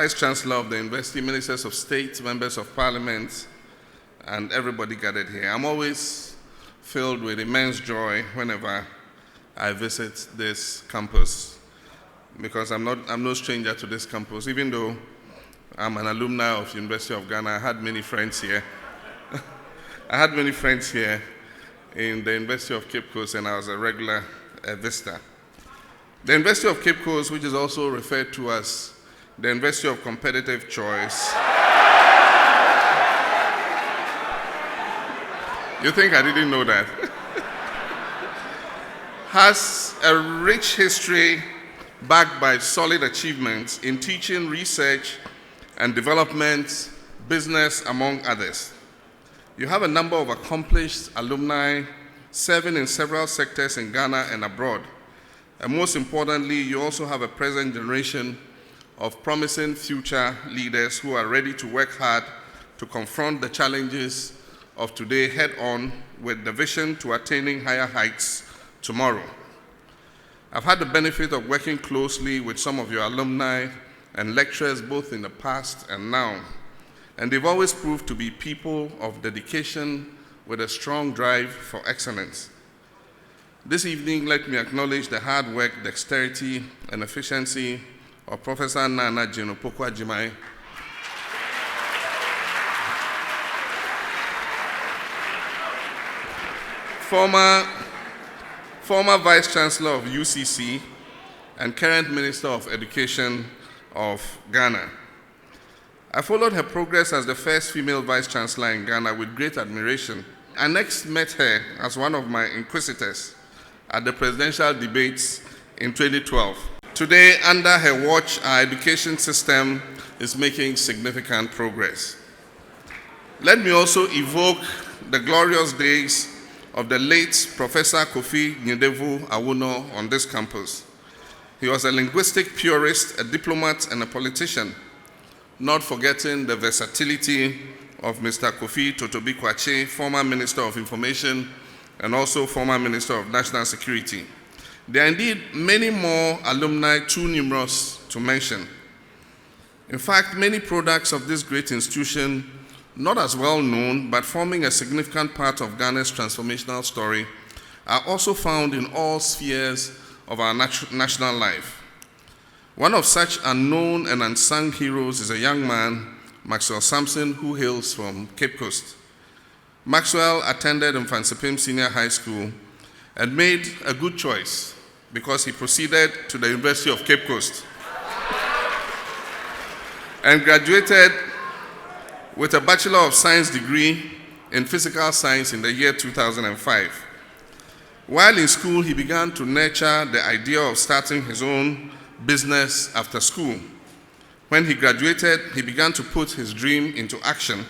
Vice-Chancellor of the University, Ministers of State, Members of Parliament, and everybody gathered here, I'm always filled with immense joy whenever I visit this campus, because I'm no stranger to this campus. Even though I'm an alumni of University of Ghana, I had many friends here. I had many friends here in the University of Cape Coast, and I was a regular visitor. The University of Cape Coast, which is also referred to as the University of Competitive Choice. You think I didn't know that? Has a rich history backed by solid achievements in teaching, research, and development, business, among others. You have a number of accomplished alumni serving in several sectors in Ghana and abroad. And most importantly, you also have a present generation of promising future leaders who are ready to work hard to confront the challenges of today head-on with the vision to attaining higher heights tomorrow. I've had the benefit of working closely with some of your alumni and lecturers both in the past and now, and they've always proved to be people of dedication with a strong drive for excellence. This evening, let me acknowledge the hard work, dexterity, and efficiency of Professor Nana Jino-Poku-Agyeman, former Vice-Chancellor of UCC and current Minister of Education of Ghana. I followed her progress as the first female Vice-Chancellor in Ghana with great admiration. I next met her as one of my inquisitors at the presidential debates in 2012. Today, under her watch, our education system is making significant progress. Let me also evoke the glorious days of the late Professor Kofi Nyedevu Awuno on this campus. He was a linguistic purist, a diplomat, and a politician, not forgetting the versatility of Mr. Kofi Totobi-Kwache, former Minister of Information and also former Minister of National Security. There are indeed many more alumni, too numerous to mention. In fact, many products of this great institution, not as well known, but forming a significant part of Ghana's transformational story, are also found in all spheres of our national life. One of such unknown and unsung heroes is a young man, Maxwell Sampson, who hails from Cape Coast. Maxwell attended Mfansipim Senior High School and made a good choice because he proceeded to the University of Cape Coast and graduated with a Bachelor of Science degree in Physical Science in the year 2005. While in school, he began to nurture the idea of starting his own business after school. When he graduated, he began to put his dream into action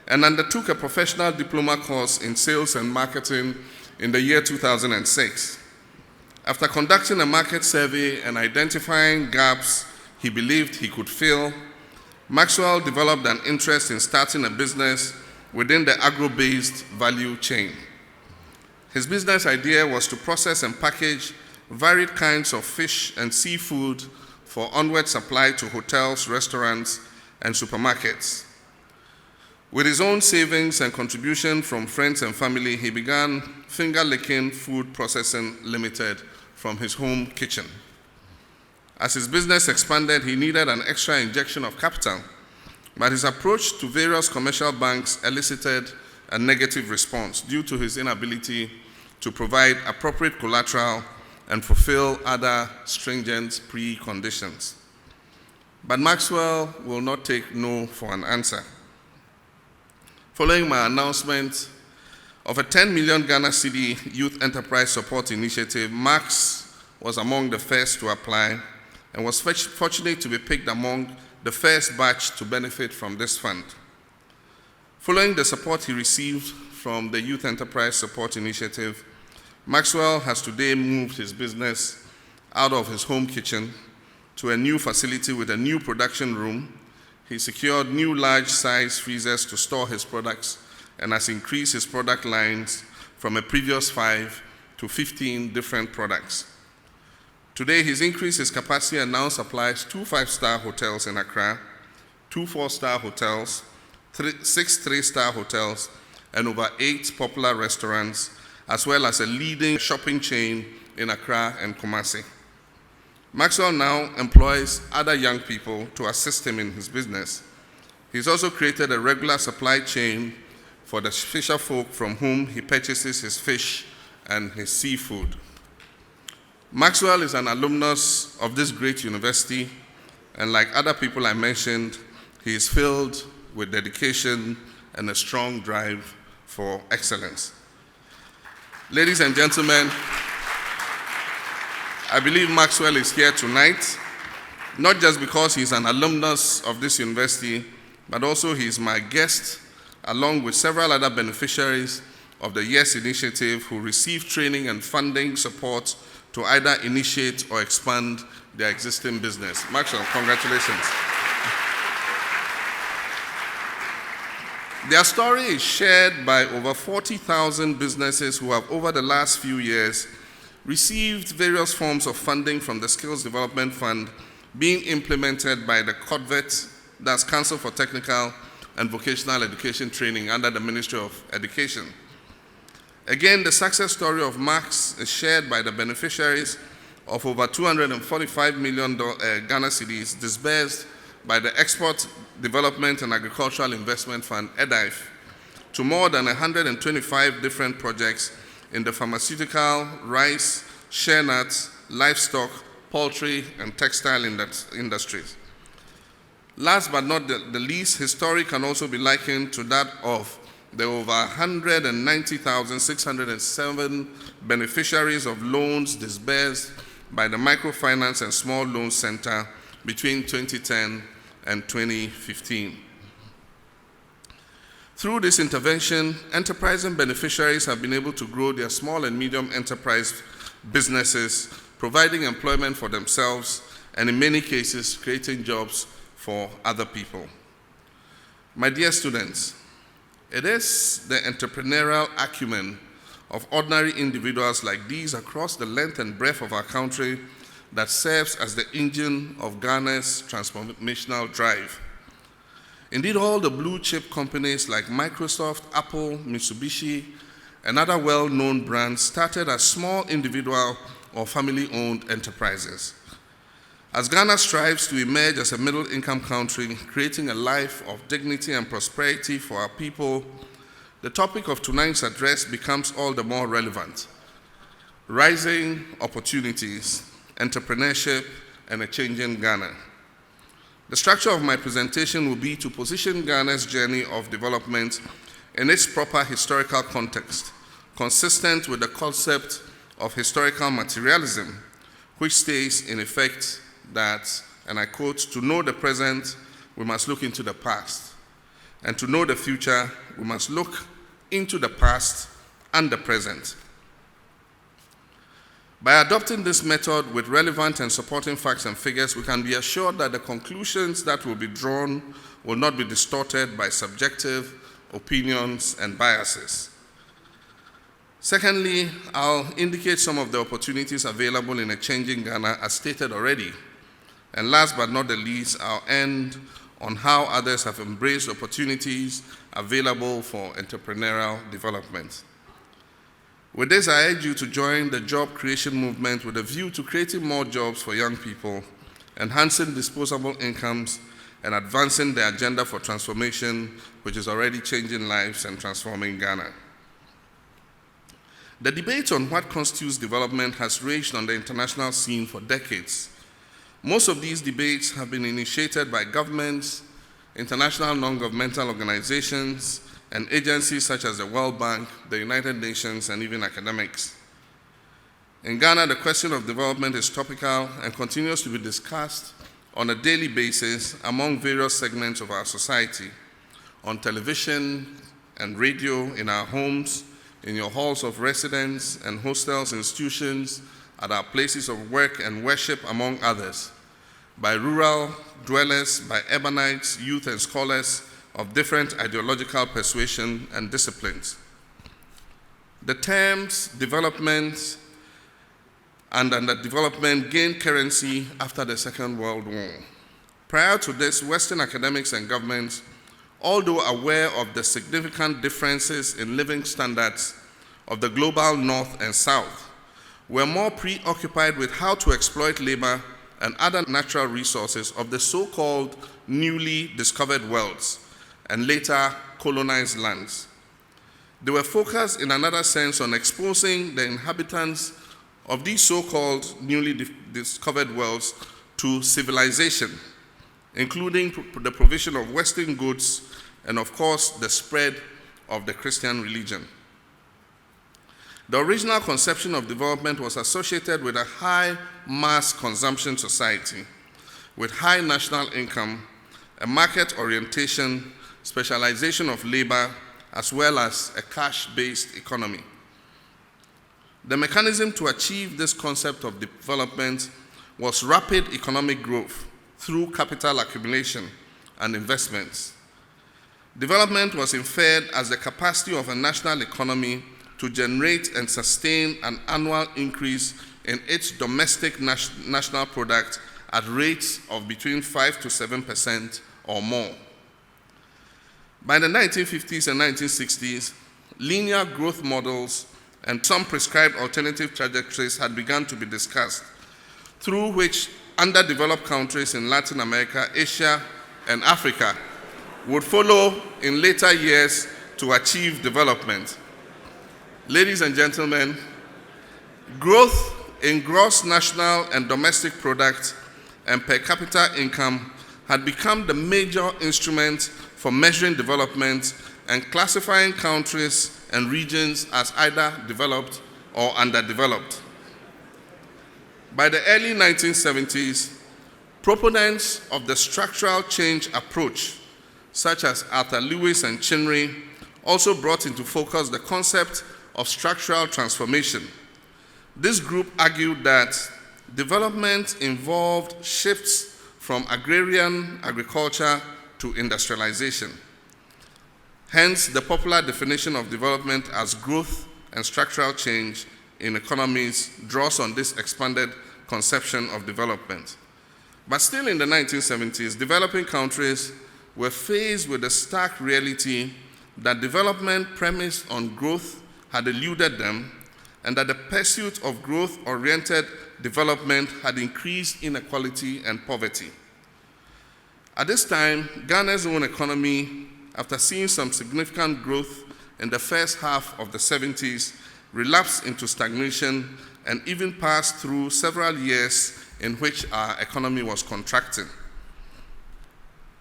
and undertook a professional diploma course in sales and marketing in the year 2006. After conducting a market survey and identifying gaps he believed he could fill, Maxwell developed an interest in starting a business within the agro-based value chain. His business idea was to process and package varied kinds of fish and seafood for onward supply to hotels, restaurants, and supermarkets. With his own savings and contribution from friends and family, he began Finger Licking Food Processing Limited from his home kitchen. As his business expanded, he needed an extra injection of capital, but his approach to various commercial banks elicited a negative response due to his inability to provide appropriate collateral and fulfill other stringent preconditions. But Maxwell will not take no for an answer. Following my announcement of a 10 million Ghana cedi Youth Enterprise Support Initiative, Max was among the first to apply and was fortunate to be picked among the first batch to benefit from this fund. Following the support he received from the Youth Enterprise Support Initiative, Maxwell has today moved his business out of his home kitchen to a new facility with a new production room. He secured new large-size freezers to store his products and has increased his product lines from a previous 5 to 15 different products. Today, he's increased his capacity and now supplies 2 5-star hotels in Accra 2 4-star hotels, 6 3-star hotels, and over 8 popular restaurants, as well as a leading shopping chain in Accra and Kumasi. Maxwell now employs other young people to assist him in his business. He's also created a regular supply chain for the fisher folk from whom he purchases his fish and his seafood. Maxwell is an alumnus of this great university, and like other people I mentioned, he is filled with dedication and a strong drive for excellence. Ladies and gentlemen, I believe Maxwell is here tonight, not just because he's an alumnus of this university, but also he's my guest, along with several other beneficiaries of the YES initiative who receive training and funding support to either initiate or expand their existing business. Maxwell, congratulations. Their story is shared by over 40,000 businesses who have, over the last few years, received various forms of funding from the Skills Development Fund being implemented by the COTVET, that's Council for Technical and Vocational Education Training under the Ministry of Education. Again, the success story of Max is shared by the beneficiaries of over 245 million Ghana cedis disbursed by the Export Development and Agricultural Investment Fund, EDIFE, to more than 125 different projects in the pharmaceutical, rice, shea nuts, livestock, poultry, and textile industries. Last but not the least, his story can also be likened to that of the over 190,607 beneficiaries of loans disbursed by the Microfinance and Small Loans Center between 2010 and 2015. Through this intervention, enterprising beneficiaries have been able to grow their small and medium enterprise businesses, providing employment for themselves and in many cases creating jobs for other people. My dear students, it is the entrepreneurial acumen of ordinary individuals like these across the length and breadth of our country that serves as the engine of Ghana's transformational drive. Indeed, all the blue chip companies like Microsoft, Apple, Mitsubishi, and other well-known brands started as small individual or family-owned enterprises. As Ghana strives to emerge as a middle-income country, creating a life of dignity and prosperity for our people, the topic of tonight's address becomes all the more relevant: rising opportunities, entrepreneurship, and a changing Ghana. The structure of my presentation will be to position Ghana's journey of development in its proper historical context, consistent with the concept of historical materialism, which states in effect that, and I quote, "To know the present, we must look into the past, and to know the future, we must look into the past and the present." By adopting this method with relevant and supporting facts and figures, we can be assured that the conclusions that will be drawn will not be distorted by subjective opinions and biases. Secondly, I'll indicate some of the opportunities available in a changing Ghana, as stated already. And last but not the least, I'll end on how others have embraced opportunities available for entrepreneurial development. With this, I urge you to join the job creation movement with a view to creating more jobs for young people, enhancing disposable incomes, and advancing the agenda for transformation, which is already changing lives and transforming Ghana. The debate on what constitutes development has raged on the international scene for decades. Most of these debates have been initiated by governments, international non-governmental organizations, and agencies such as the World Bank, the United Nations, and even academics. In Ghana, the question of development is topical and continues to be discussed on a daily basis among various segments of our society, on television and radio, in our homes, in your halls of residence and hostels, institutions, at our places of work and worship, among others, by rural dwellers, by urbanites, youth, and scholars of different ideological persuasion and disciplines. The terms development and underdevelopment gained currency after the Second World War. Prior to this, Western academics and governments, although aware of the significant differences in living standards of the global North and South, were more preoccupied with how to exploit labor and other natural resources of the so-called newly discovered worlds and later colonized lands. They were focused in another sense on exposing the inhabitants of these so-called newly discovered worlds to civilization, including the provision of Western goods and, of course, the spread of the Christian religion. The original conception of development was associated with a high mass consumption society, with high national income, a market orientation, specialization of labor, as well as a cash-based economy. The mechanism to achieve this concept of development was rapid economic growth through capital accumulation and investments. Development was inferred as the capacity of a national economy to generate and sustain an annual increase in its domestic national product at rates of between 5 to 7% or more. By the 1950s and 1960s, linear growth models and some prescribed alternative trajectories had begun to be discussed, through which underdeveloped countries in Latin America, Asia, and Africa would follow in later years to achieve development. Ladies and gentlemen, growth in gross national and domestic product and per capita income had become the major instrument for measuring development and classifying countries and regions as either developed or underdeveloped. By the early 1970s, proponents of the structural change approach, such as Arthur Lewis and Chinnery, also brought into focus the concept of structural transformation. This group argued that development involved shifts from agrarian agriculture to industrialization. Hence, the popular definition of development as growth and structural change in economies draws on this expanded conception of development. But still in the 1970s, developing countries were faced with the stark reality that development premised on growth had eluded them, and that the pursuit of growth-oriented development had increased inequality and poverty. At this time, Ghana's own economy, after seeing some significant growth in the first half of the 70s, relapsed into stagnation and even passed through several years in which our economy was contracting.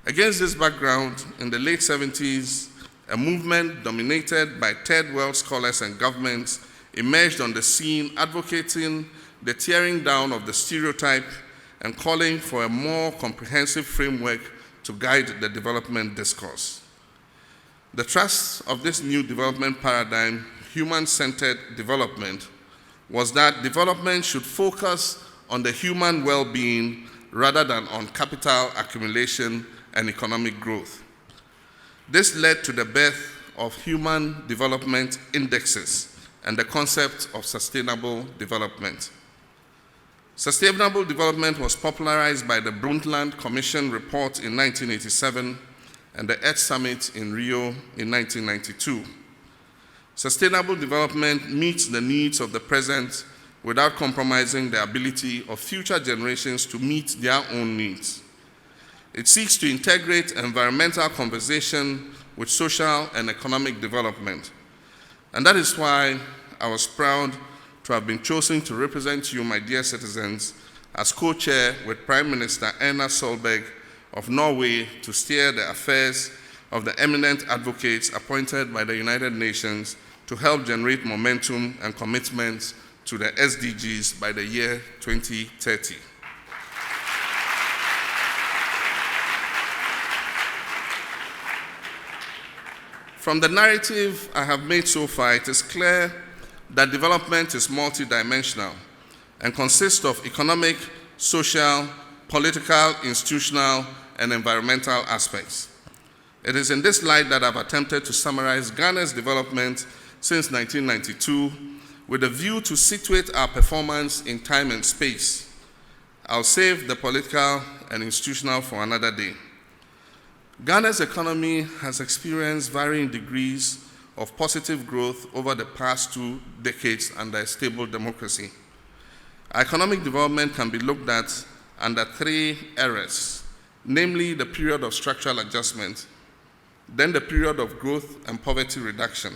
Against this background, in the late 70s, a movement dominated by third world scholars and governments emerged on the scene advocating the tearing down of the stereotype and calling for a more comprehensive framework to guide the development discourse. The thrust of this new development paradigm, human-centered development, was that development should focus on the human well-being rather than on capital accumulation and economic growth. This led to the birth of human development indexes and the concept of sustainable development. Sustainable development was popularized by the Brundtland Commission report in 1987 and the Earth Summit in Rio in 1992. Sustainable development meets the needs of the present without compromising the ability of future generations to meet their own needs. It seeks to integrate environmental conversation with social and economic development. And that is why I was proud to have been chosen to represent you, my dear citizens, as co-chair with Prime Minister Erna Solberg of Norway to steer the affairs of the eminent advocates appointed by the United Nations to help generate momentum and commitments to the SDGs by the year 2030. From the narrative I have made so far, it is clear that development is multidimensional and consists of economic, social, political, institutional, and environmental aspects. It is in this light that I've attempted to summarize Ghana's development since 1992 with a view to situate our performance in time and space. I'll save the political and institutional for another day. Ghana's economy has experienced varying degrees of positive growth over the past 2 decades under a stable democracy. Our economic development can be looked at under 3 eras, namely the period of structural adjustment, then the period of growth and poverty reduction,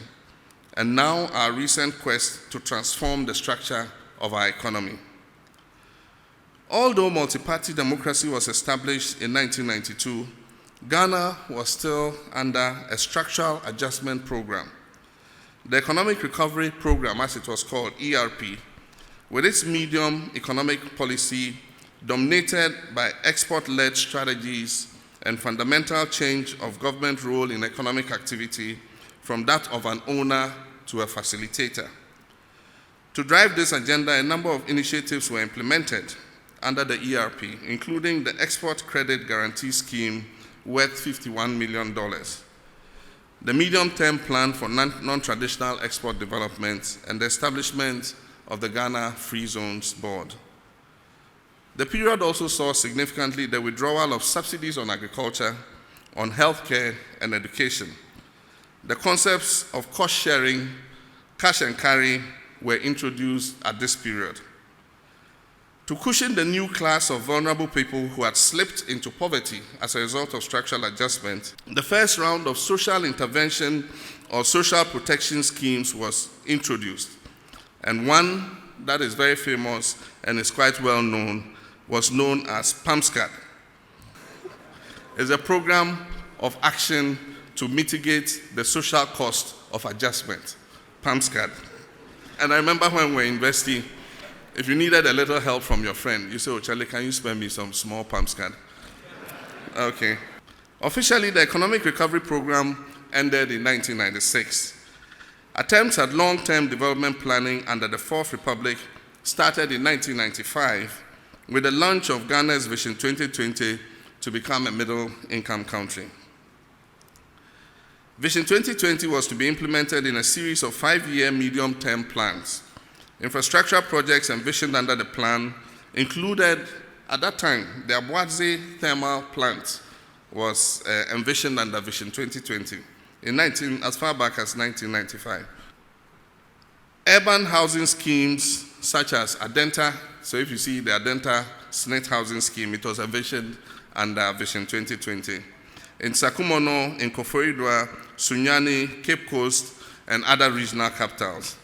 and now our recent quest to transform the structure of our economy. Although multi-party democracy was established in 1992, Ghana was still under a structural adjustment program. The Economic Recovery Program, as it was called, ERP, with its medium economic policy dominated by export-led strategies and fundamental change of government role in economic activity from that of an owner to a facilitator. To drive this agenda, a number of initiatives were implemented under the ERP, including the Export Credit Guarantee Scheme worth $51 million, the Medium-Term Plan for Non-Traditional Export Development, and the establishment of the Ghana Free Zones Board. The period also saw significantly the withdrawal of subsidies on agriculture, on healthcare, and education. The concepts of cost sharing, cash and carry were introduced at this period. To cushion the new class of vulnerable people who had slipped into poverty as a result of structural adjustment, the first round of social intervention or social protection schemes was introduced. And one that is very famous and is quite well known was known as PAMSCAD. It's a program of action to mitigate the social cost of adjustment, PAMSCAD. And I remember when we were investing, if you needed a little help from your friend, you say, "Oh, Charlie, can you spare me some small PAMSCAD?" Okay. Officially, the Economic Recovery Program ended in 1996. Attempts at long-term development planning under the Fourth Republic started in 1995 with the launch of Ghana's Vision 2020 to become a middle-income country. Vision 2020 was to be implemented in a series of 5-year medium-term plans. Infrastructure projects envisioned under the plan included, at that time, the Abuadze thermal plant was envisioned under Vision 2020 as far back as 1995. Urban housing schemes such as Adenta, so if you see the Adenta SNIT housing scheme, it was envisioned under Vision 2020. In Sakumono, in Koforidua, Sunyani, Cape Coast, and other regional capitals.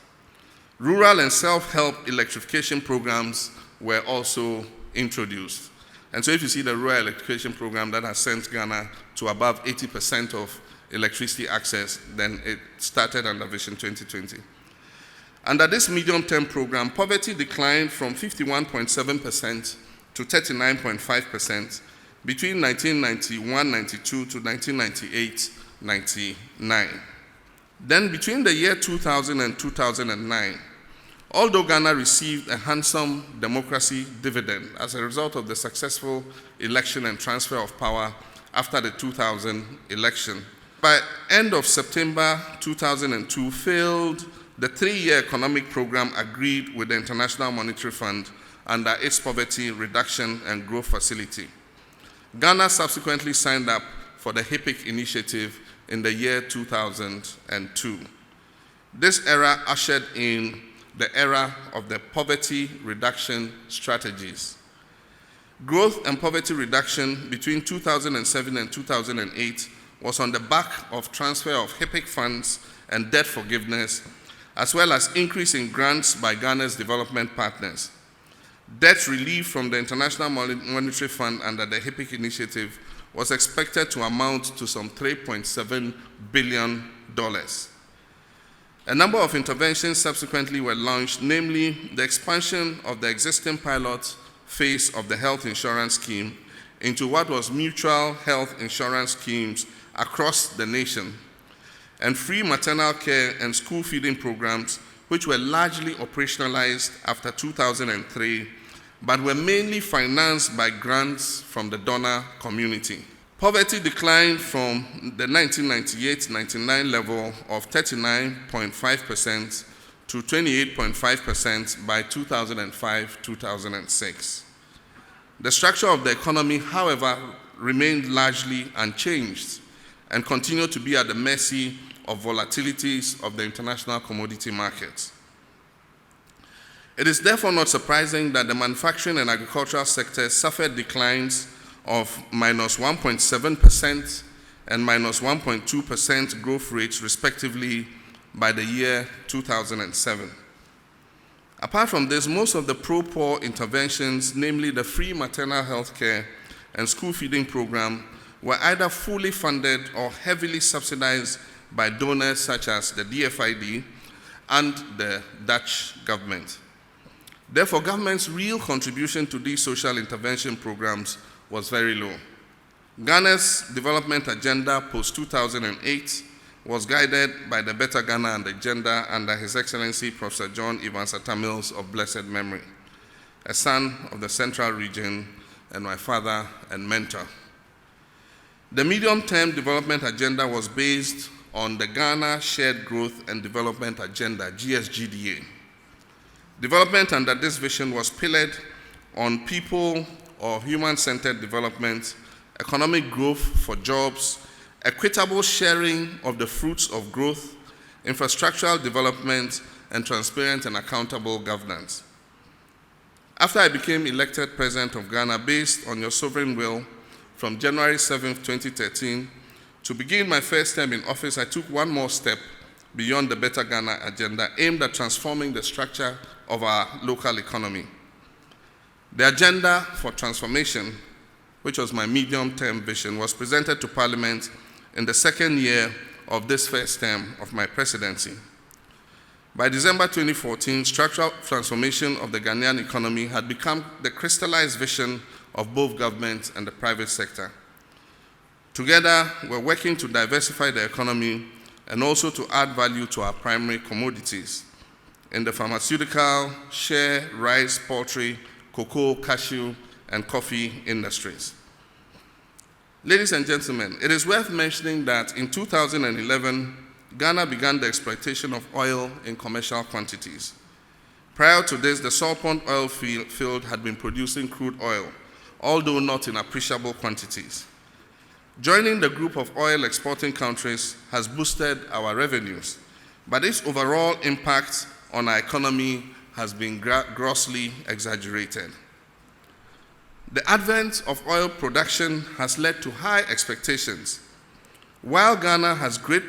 Rural and self-help electrification programs were also introduced. And so if you see the rural electrification program that has sent Ghana to above 80% of electricity access, then it started under Vision 2020. Under this medium-term program, poverty declined from 51.7% to 39.5% between 1991-92 to 1998-99. Then between the year 2000 and 2009, although Ghana received a handsome democracy dividend as a result of the successful election and transfer of power after the 2000 election, by end of September 2002 failed the 3-year economic program agreed with the International Monetary Fund under its Poverty Reduction and Growth Facility. Ghana subsequently signed up for the HIPIC initiative in the year 2002. This era ushered in the era of the poverty reduction strategies. Growth and poverty reduction between 2007 and 2008 was on the back of transfer of HIPIC funds and debt forgiveness, as well as increase in grants by Ghana's development partners. Debt relief from the International Monetary Fund under the HIPIC initiative was expected to amount to some $3.7 billion. A number of interventions subsequently were launched, namely the expansion of the existing pilot phase of the health insurance scheme into what was mutual health insurance schemes across the nation, and free maternal care and school feeding programs, which were largely operationalized after 2003, but were mainly financed by grants from the donor community. Poverty declined from the 1998-99 level of 39.5% to 28.5% by 2005-2006. The structure of the economy, however, remained largely unchanged and continued to be at the mercy of volatilities of the international commodity markets. It is therefore not surprising that the manufacturing and agricultural sectors suffered declines of -1.7% and -1.2% growth rates, respectively, by the year 2007. Apart from this, most of the pro-poor interventions, namely the free maternal health care and school feeding program, were either fully funded or heavily subsidized by donors such as the DFID and the Dutch government. Therefore, government's real contribution to these social intervention programs was very low. Ghana's development agenda post-2008 was guided by the Better Ghana agenda under His Excellency Professor John Evans Atta Mills of blessed memory, a son of the Central Region and my father and mentor. The medium-term development agenda was based on the Ghana Shared Growth and Development Agenda, GSGDA. Development under this vision was pillared on people or human-centered development, economic growth for jobs, equitable sharing of the fruits of growth, infrastructural development, and transparent and accountable governance. After I became elected President of Ghana based on your sovereign will from January 7, 2013, to begin my first term in office, I took one more step beyond the Better Ghana agenda aimed at transforming the structure of our local economy. The agenda for transformation, which was my medium-term vision, was presented to Parliament in the second year of this first term of my presidency. By December 2014, structural transformation of the Ghanaian economy had become the crystallized vision of both government and the private sector. Together, we're working to diversify the economy and also to add value to our primary commodities in the pharmaceutical, shea, rice, poultry, cocoa, cashew, and coffee industries. Ladies and gentlemen, it is worth mentioning that in 2011, Ghana began the exploitation of oil in commercial quantities. Prior to this, the Salt Pond oil field had been producing crude oil, although not in appreciable quantities. Joining the group of oil exporting countries has boosted our revenues, but its overall impact on our economy has been grossly exaggerated. The advent of oil production has led to high expectations. While Ghana has great